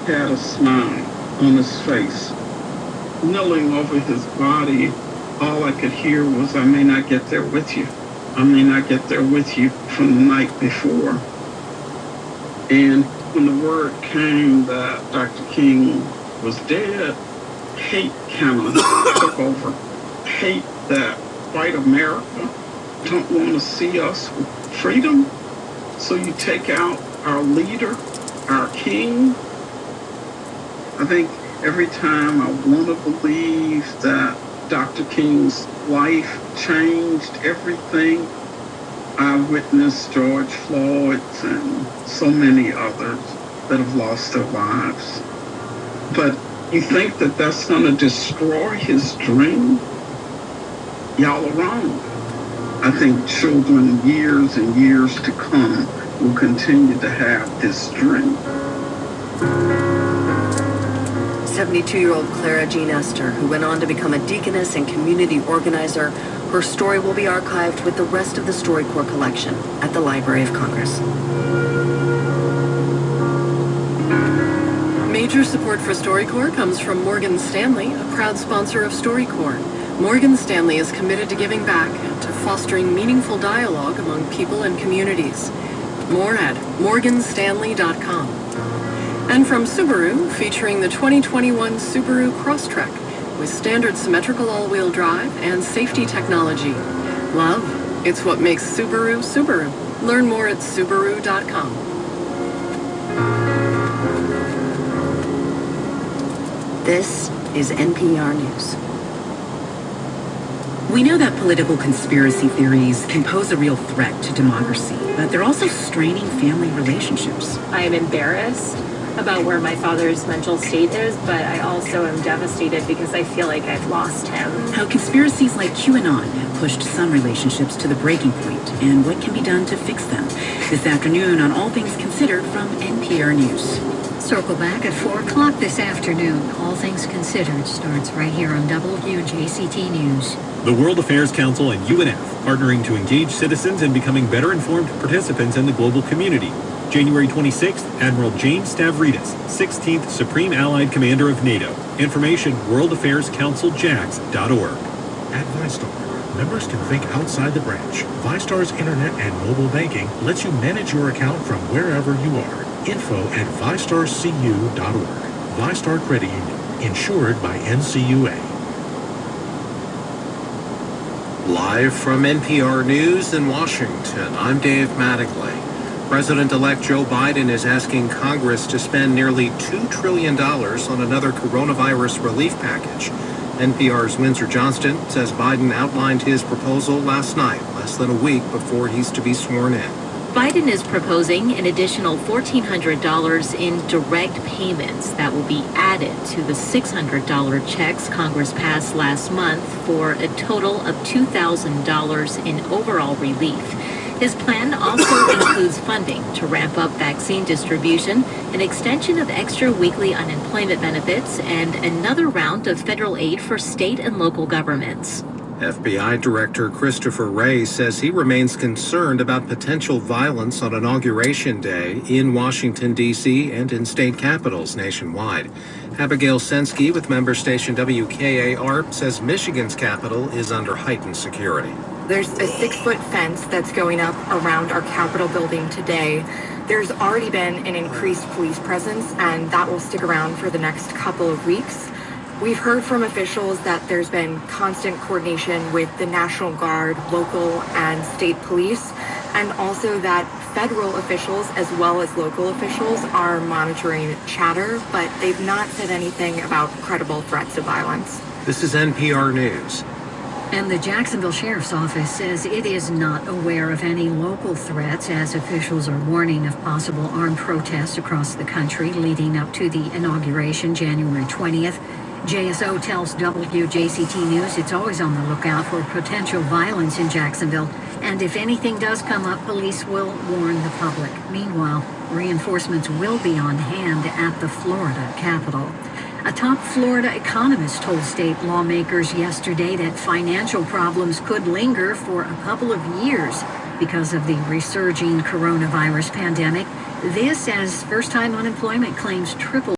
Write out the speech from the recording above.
had a smile on his face. Kneeling over his body, all I could hear was, "I may not get there with you. I may not get there with you," from the night before. And when the word came that Dr. King was dead, hate kind of took over. Hate that white America don't want to see us with freedom. So you take out our leader, our king. I think every time I want to believe that Dr. King's life changed everything, I witnessed George Floyd's and so many others that have lost their lives. But you think that that's going to destroy his dream? Y'all are wrong. I think children, years and years to come, will continue to have this dream. 72-year-old Clara Jean Esther, who went on to become a deaconess and community organizer. Her story will be archived with the rest of the StoryCorps collection at the Library of Congress. Major support for StoryCorps comes from Morgan Stanley, a proud sponsor of StoryCorps. Morgan Stanley is committed to giving back and to fostering meaningful dialogue among people and communities. More at morganstanley.com. And from Subaru, featuring the 2021 Subaru Crosstrek with standard symmetrical all-wheel drive and safety technology. Love, it's what makes Subaru Subaru. Learn more at subaru.com. This is NPR News. We know that political conspiracy theories can pose a real threat to democracy, but they're also straining family relationships. I am embarrassed about where my father's mental state is, but I also am devastated because I feel like I've lost him. How conspiracies like QAnon have pushed some relationships to the breaking point, and what can be done to fix them. This afternoon on All Things Considered from NPR News. Circle back at 4 o'clock this afternoon. All Things Considered starts right here on WJCT News. The World Affairs Council and UNF partnering to engage citizens in becoming better informed participants in the global community. January 26th, Admiral James Stavridis, 16th Supreme Allied Commander of NATO. Information, worldaffairscounciljax.org. At ViStar, members can think outside the branch. ViStar's internet and mobile banking lets you manage your account from wherever you are. Info at vistarcu.org. ViStar Credit Union, insured by NCUA. Live from NPR News in Washington, I'm Dave Mattingly. President-elect Joe Biden is asking Congress to spend nearly $2 trillion on another coronavirus relief package. NPR's Windsor Johnston says Biden outlined his proposal last night, less than a week before he's to be sworn in. Biden is proposing an additional $1,400 in direct payments that will be added to the $600 checks Congress passed last month for a total of $2,000 in overall relief. His plan also includes funding to ramp up vaccine distribution, an extension of extra weekly unemployment benefits, and another round of federal aid for state and local governments. FBI Director Christopher Wray says he remains concerned about potential violence on Inauguration Day in Washington, D.C. and in state capitals nationwide. Abigail Sensky with member station WKAR says Michigan's capital is under heightened security. There's a 6-foot fence that's going up around our Capitol building today. There's already been an increased police presence, and that will stick around for the next couple of weeks. We've heard from officials that there's been constant coordination with the National Guard, local and state police, and also that federal officials as well as local officials are monitoring chatter, but they've not said anything about credible threats of violence. This is NPR News. And the Jacksonville Sheriff's Office says it is not aware of any local threats as officials are warning of possible armed protests across the country leading up to the inauguration January 20th. JSO tells WJCT News it's always on the lookout for potential violence in Jacksonville. And if anything does come up, police will warn the public. Meanwhile, reinforcements will be on hand at the Florida Capitol. A top Florida economist told state lawmakers yesterday that financial problems could linger for a couple of years because of the resurging coronavirus pandemic. This as first-time unemployment claims tripled.